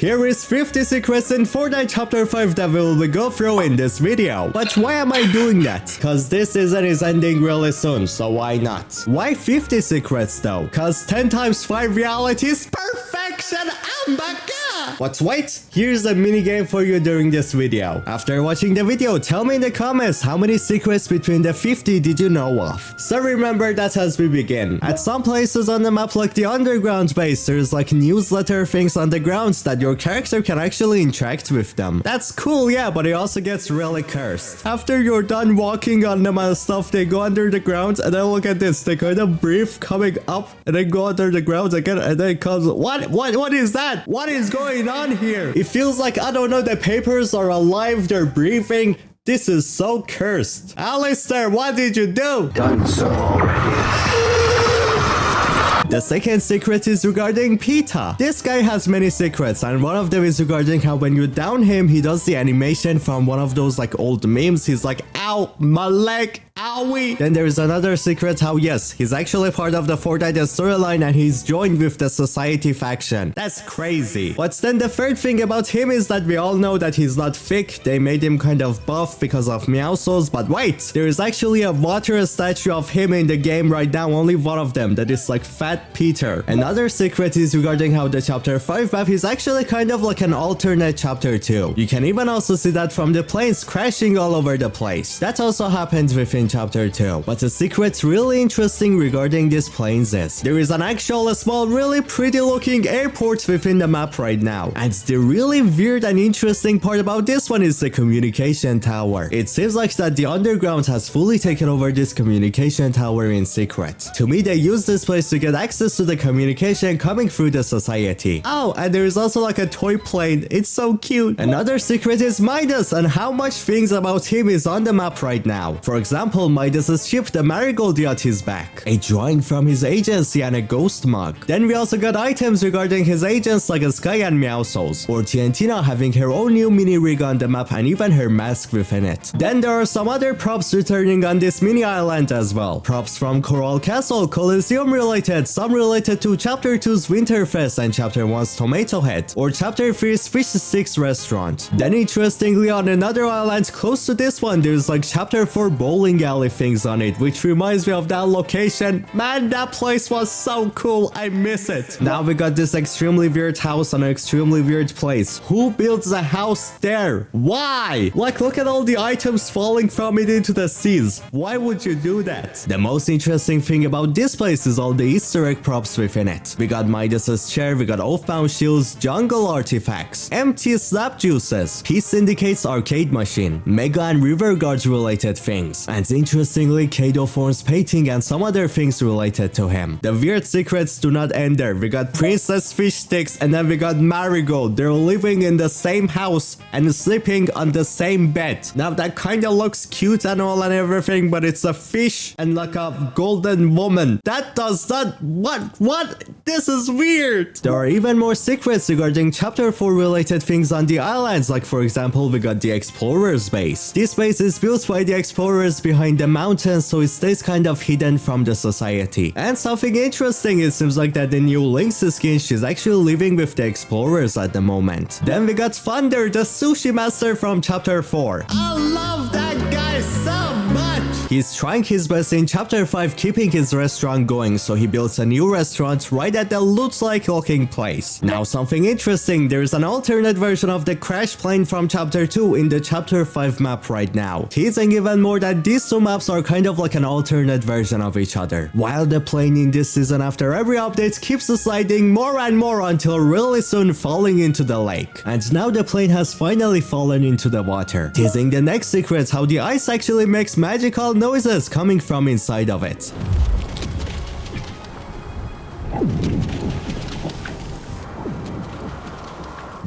Here is 50 secrets in Fortnite Chapter 5 that we will go through in this video. But why am I doing that? Cause this season is ending really soon, so why not? Why 50 secrets though? Cause 10 times 5 reality is perfection! Oh my god! But wait, here's a mini game for you during this video. After watching the video, tell me in the comments how many secrets between the 50 did you know of? So remember that as we begin. At some places on the map like the underground base, there's like newsletter things on the grounds that your character can actually interact with them. That's cool, yeah, but it also gets really cursed. After you're done walking on them and stuff, they go under the ground, and then look at this. They kind of breathe coming up and then go under the ground again, and then it comes. What is that? What is going on here? It feels like, I don't know, the papers are alive, they're breathing. This is so cursed. Alistair, what did you do? Done so already. The second secret is regarding Pita. This guy has many secrets, and one of them is regarding how when you down him, he does the animation from one of those like old memes. He's like, ow, my leg, owie. Then there's another secret how yes, he's actually part of the Fortnite storyline and he's joined with the society faction. That's crazy. But then the third thing about him is that we all know that he's not thick. They made him kind of buff because of Meowscles. But wait, there is actually a water statue of him in the game right now. Only one of them that is like Fat Peter. Another secret is regarding how the Chapter 5 map is actually kind of like an alternate Chapter 2. You can even also see that from the planes crashing all over the place. That also happens within Chapter 2. But the secret really interesting regarding these planes is there is an actual small really pretty looking airport within the map right now. And the really weird and interesting part about this one is the communication tower. It seems like that the underground has fully taken over this communication tower in secret. To me, they use this place to get access to the communication coming through the society. Oh, and there is also like a toy plane. It's so cute. Another secret is Midas and how much things about him is on the map right now. For example, Midas's ship, the Marigold Yacht, is back. A drawing from his agency and a ghost mug. Then we also got items regarding his agents like a Scyan Meowscles, or Tiantina having her own new mini rig on the map and even her mask within it. Then there are some other props returning on this mini island as well. Props from Coral Castle, Coliseum related, some related to Chapter 2's Winterfest and Chapter 1's Tomato Head, or Chapter 3's Fish Sticks restaurant. Then interestingly, on another island close to this one, there's like Chapter 4 bowling alley things on it, which reminds me of that location. Man, that place was so cool. I miss it. Now we got this extremely weird house on an extremely weird place. Who builds a house there? Why? Like, look at all the items falling from it into the seas. Why would you do that? The most interesting thing about this place is all the Easter egg props within it. We got Midas's chair, we got Oathbound shields, jungle artifacts, empty slap juices, Peace Syndicate's arcade machine, Mega and River Guards related things, and interestingly, Kato Thorn's painting and some other things related to him. The weird secrets do not end there. We got Princess Fish Sticks and then we got Marigold. They're living in the same house and sleeping on the same bed. Now that kind of looks cute and all and everything, but it's a fish and like a golden woman. That does not... What? This is weird. There are even more secrets regarding Chapter 4 related things on the islands. Like for example, we got the Explorer's base. This base is built by the explorers behind the mountains, so it stays kind of hidden from the society. And something interesting, it seems like that the new Lynx skin, she's actually living with the explorers at the moment. Then we got Thunder, the sushi master from Chapter 4. I love that guy so much. He's trying his best in Chapter 5 keeping his restaurant going, so he builds a new restaurant right at the looks-like looking place. Now something interesting, there's an alternate version of the crash plane from Chapter 2 in the Chapter 5 map right now. Teasing even more that these two maps are kind of like an alternate version of each other. While the plane in this season after every update keeps sliding more and more until really soon falling into the lake. And now the plane has finally fallen into the water. Teasing the next secret how the ice actually makes magical noises coming from inside of it.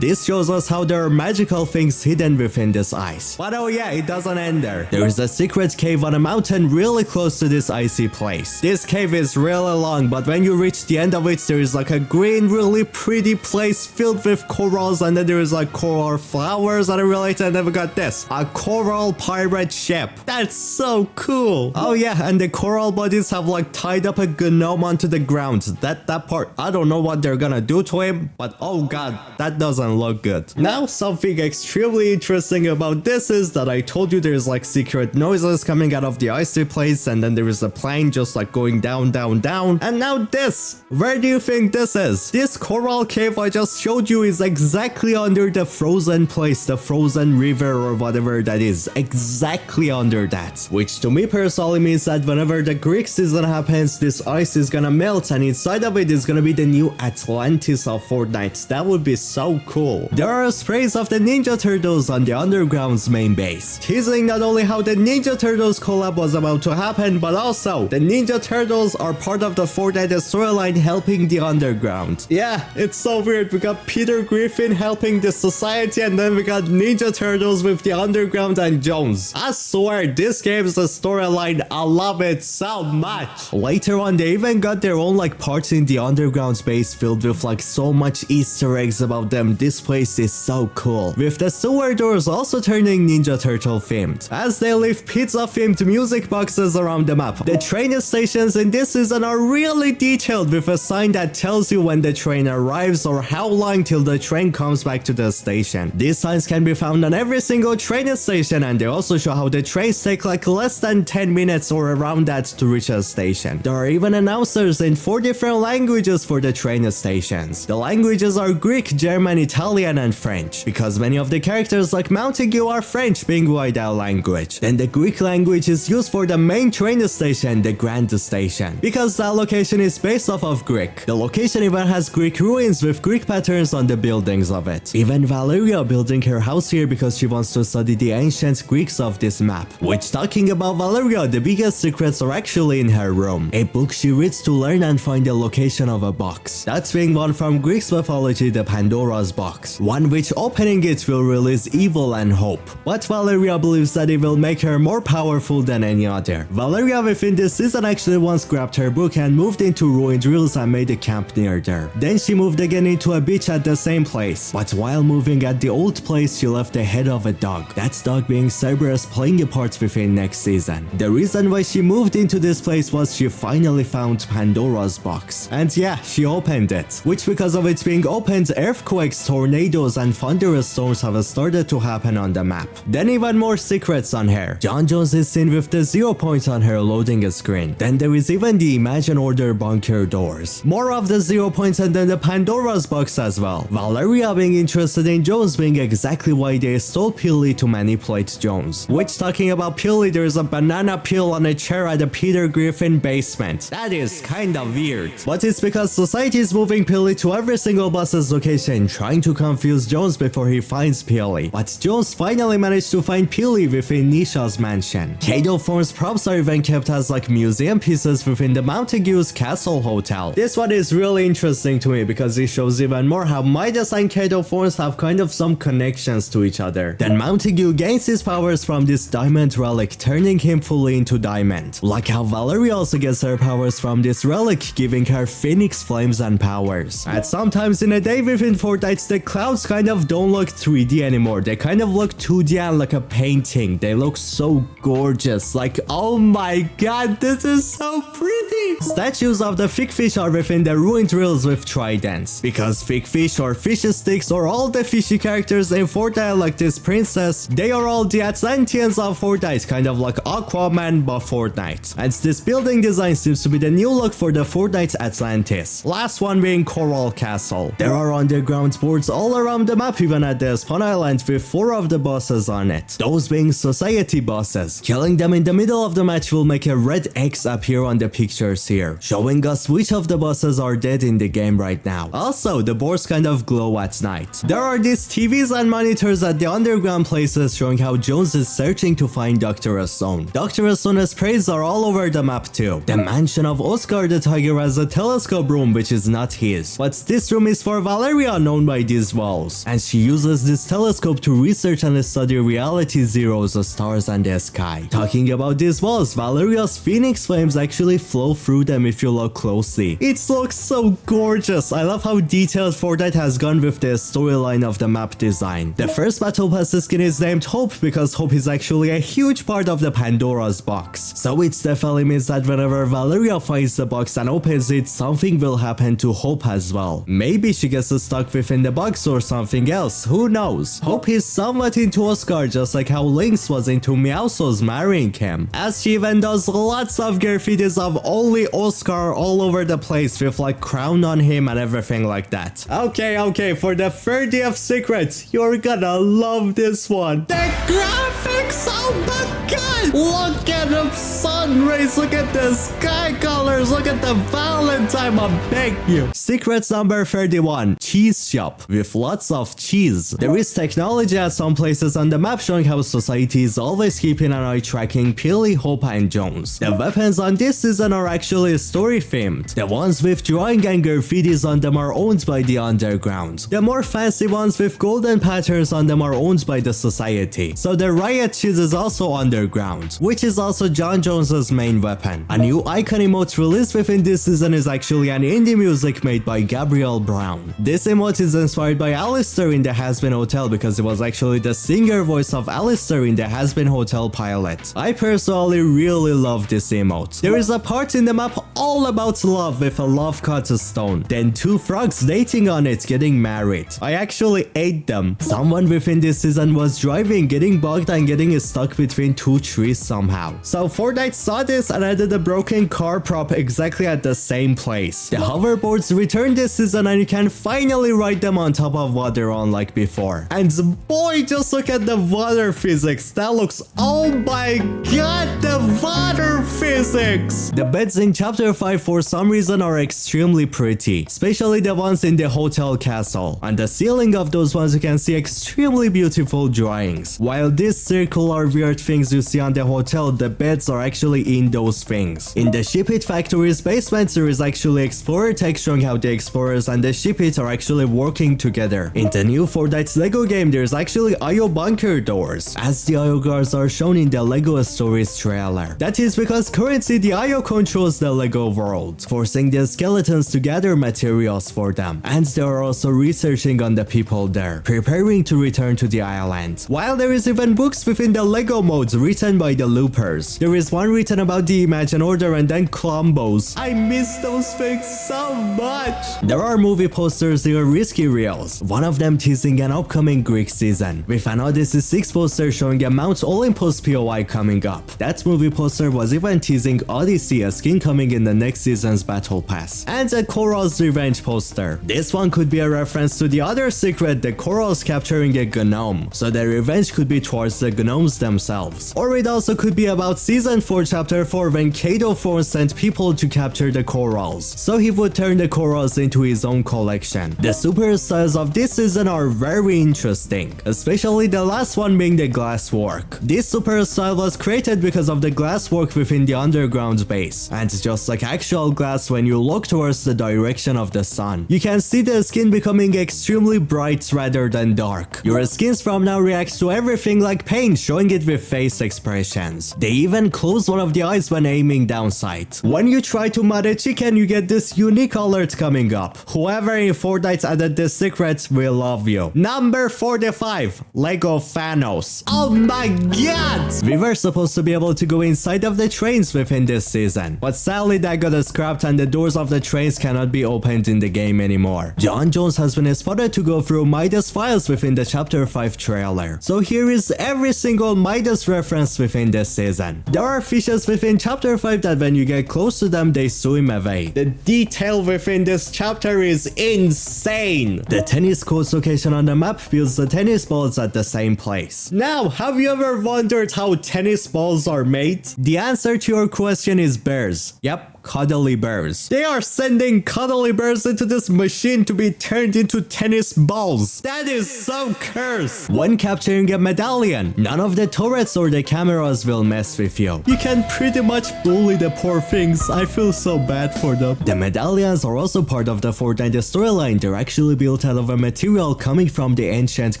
This shows us how there are magical things hidden within this ice. But oh yeah, it doesn't end there. There is a secret cave on a mountain really close to this icy place. This cave is really long, but when you reach the end of it, there is like a green, really pretty place filled with corals, and then there is like coral flowers and related, and then we got this, a coral pirate ship. That's so cool. Oh yeah, and the coral bodies have like tied up a gnome onto the ground. That part, I don't know what they're gonna do to him, but oh god, that doesn't doesn't look good. Now, something extremely interesting about this is that I told you there's like secret noises coming out of the icy place, and then there is a plane just like going down, down, down. And now this! Where do you think this is? This coral cave I just showed you is exactly under the frozen place, the frozen river or whatever that is. Exactly under that. Which to me personally means that whenever the Greek season happens, this ice is gonna melt and inside of it is gonna be the new Atlantis of Fortnite. That would be so cool. There are sprays of the Ninja Turtles on the Underground's main base, teasing not only how the Ninja Turtles collab was about to happen, but also the Ninja Turtles are part of the Fortnite storyline helping the Underground. Yeah, it's so weird. We got Peter Griffin helping the society, and then we got Ninja Turtles with the Underground and Jones. I swear, this game's a storyline. I love it so much. Later on, they even got their own like parts in the Underground base filled with like so much Easter eggs about them. This place is so cool. With the sewer doors also turning Ninja Turtle themed, as they leave pizza themed music boxes around the map. The train stations in this season are really detailed, with a sign that tells you when the train arrives or how long till the train comes back to the station. These signs can be found on every single train station, and they also show how the trains take like less than 10 minutes or around that to reach a station. There are even announcers in 4 different languages for the train stations. The languages are Greek, German, Italian, and French, because many of the characters like Montague are French, being why that language. Then the Greek language is used for the main train station, the Grand Station, because that location is based off of Greek. The location even has Greek ruins with Greek patterns on the buildings of it. Even Valeria building her house here because she wants to study the ancient Greeks of this map. Which, talking about Valeria, the biggest secrets are actually in her room. A book she reads to learn and find the location of a box. That's being one from Greek mythology, the Pandora's box. One which opening it will release evil and hope. But Valeria believes that it will make her more powerful than any other. Valeria within this season actually once grabbed her book and moved into ruined hills and made a camp near there. Then she moved again into a beach at the same place. But while moving at the old place, she left the head of a dog. That dog being Cerberus playing a part within next season. The reason why she moved into this place was she finally found Pandora's box. And yeah, she opened it. Which, because of it being opened, earthquakes, tornadoes, and thunderous storms have started to happen on the map. Then even more secrets on her. John Jones is seen with the 0 point on her loading screen. Then there is even the Imagine Order bunker doors. More of the 0 points, and then the Pandora's box as well. Valeria being interested in Jones being exactly why they stole Peely to manipulate Jones. Which, talking about Peely, there is a banana peel on a chair at the Peter Griffin basement. That is kinda weird. But it's because society is moving Peely to every single boss's location, trying to confuse Jones before he finds Peely. But Jones finally managed to find Peely within Nisha's mansion. Kato Form's props are even kept as like museum pieces within the Montague's Castle Hotel. This one is really interesting to me because it shows even more how Midas and Kato Forms have kind of some connections to each other. Then Montague gains his powers from this diamond relic, turning him fully into diamond. Like how Valeria also gets her powers from this relic, giving her phoenix flames and powers. And sometimes in a day within Fortnite, the clouds kind of don't look 3D anymore. They kind of look 2D and like a painting. They look so gorgeous. Like, oh my god, this is so pretty. Statues of the fig fish are within the ruined hills with tridents, because fig fish or fish sticks or all the fishy characters in Fortnite like this princess, they are all the Atlanteans of Fortnite, kind of like Aquaman but Fortnite. And this building design seems to be the new look for the Fortnite Atlantis. Last one being Coral Castle. There are underground boards all around the map, even at the spawn island, with 4 of the bosses on it. Those being society bosses. Killing them in the middle of the match will make a red X appear on the pictures here, showing us which of the bosses are dead in the game right now. Also, the boards kind of glow at night. There are these TVs and monitors at the underground places showing how Jones is searching to find Dr. Stone. Dr. Stone's sprays are all over the map too. The mansion of Oscar the Tiger has a telescope room which is not his, but this room is for Valeria, known by these walls, and she uses this telescope to research and study reality zeros, the stars, and the sky. Talking about these walls, Valeria's phoenix flames actually flow through them if you look closely. It looks so gorgeous. I love how detailed Fortnite has gone with the storyline of the map design. The first battle pass skin is named Hope because Hope is actually a huge part of the Pandora's box. So it definitely means that whenever Valeria finds the box and opens it, something will happen to Hope as well. Maybe she gets stuck within the bugs or something else, who knows? Hope he's somewhat into Oscar just like how Lynx was into Meowscles marrying him, as she even does lots of graffitis of only Oscar all over the place with like crown on him and everything like that. Okay, for the 30th secret, you're gonna love this one. The graphics, oh my god! Look at the sun rays, look at the sky colors, look at the Valentine, I beg you. Secret number 31, cheese shop with lots of cheese. There is technology at some places on the map showing how society is always keeping an eye tracking Peely, Hope and Jones. The weapons on this season are actually story themed. The ones with drawing and graffitis on them are owned by the underground. The more fancy ones with golden patterns on them are owned by the society. So the riot cheese is also underground, which is also John Jones's main weapon. A new icon emote released within this season is actually an indie music made by Gabriel Brown. This emote is inspired by Alistair in the Has-Been Hotel because it was actually the singer voice of Alistair in the Has-Been Hotel pilot. I personally really love this emote. There is a part in the map all about love with a love cut stone, then two frogs dating on it getting married. I actually ate them. Someone within this season was driving, getting bugged and getting stuck between two trees somehow. So Fortnite saw this and added a broken car prop exactly at the same place. The hoverboards returned this season and you can finally ride them on top of water unlike before. And boy, just look at the water physics. That looks, oh my god, the water physics! The beds in chapter 5 for some reason are extremely pretty, especially the ones in the hotel castle. On the ceiling of those ones you can see extremely beautiful drawings. While these circular weird things you see on the hotel, the beds are actually in those things. In the Ship It Factory's basement there is actually explorer text showing how the explorers and the Ship It are actually working together. In the new Fortnite Lego game there's actually IO bunker doors, as the IO guards are shown in the Lego Stories trailer. That is because currently the IO controls the Lego world, forcing the skeletons to gather materials for them, and they are also researching on the people there, preparing to return to the island. While there is even books within the Lego modes written by the loopers. There is one written about the Imagine Order and then Clumbos. I miss those things so much. There are movie posters that are risky reels, one of them teasing an upcoming Greek season, with an Odyssey 6 poster showing a Mount Olympus POI coming up. That movie poster was even teasing Odyssey, a skin coming in the next season's battle pass, and a Coral's Revenge poster. This one could be a reference to the other secret, the Corals capturing a gnome, so the revenge could be towards the gnomes themselves. Or it also could be about season 4 chapter 4 when Kato Thorn sent people to capture the corals, so he would turn the corals into his own collection. The super styles of this season are very interesting, especially the last one being the glass work. This super style was created because of the glass work within the underground base, and just like actual glass, when you look towards the direction of the sun, you can see the skin becoming extremely bright rather than dark. Your skins from now react to everything like paint, showing it with face expressions. They even close one of the eyes when aiming down sight. When you try to mod a chicken, you get this unique alert coming up. Whoever in Fortnite added this secret, we love you. Number 45, Lego Thanos. Oh my god! We were supposed to be able to go inside of the trains within this season, but sadly that got scrapped and the doors of the trains cannot be opened in the game anymore. John Jones has been spotted to go through Midas files within the chapter 5 trailer. So here is every single Midas reference within this season. There are fishes within chapter 5 that when you get close to them they swim away. The detail within this chapter is insane. The tennis court's location on the map builds the tennis balls at the same place. Now, have you ever wondered how tennis balls are made? The answer to your question is bears. Yep, cuddly bears. They are sending cuddly bears into this machine to be turned into tennis balls. That is so cursed. When capturing a medallion, none of the turrets or the cameras will mess with you. You can pretty much bully the poor things. I feel so bad for them. The medallions are also part of the Fortnite storyline. They're actually built out of a material coming from the ancient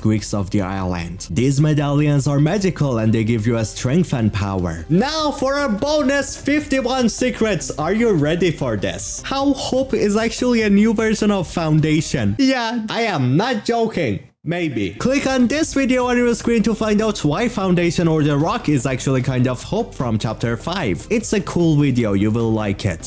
Greeks of the island. These medallions are magical and they give you a strength and power. Now for a bonus 51 secrets. Are you ready for this? How Hope is actually a new version of Foundation. Yeah, I am not joking. Maybe. Click on this video on your screen to find out why Foundation or The Rock is actually kind of Hope from chapter 5. It's a cool video, you will like it.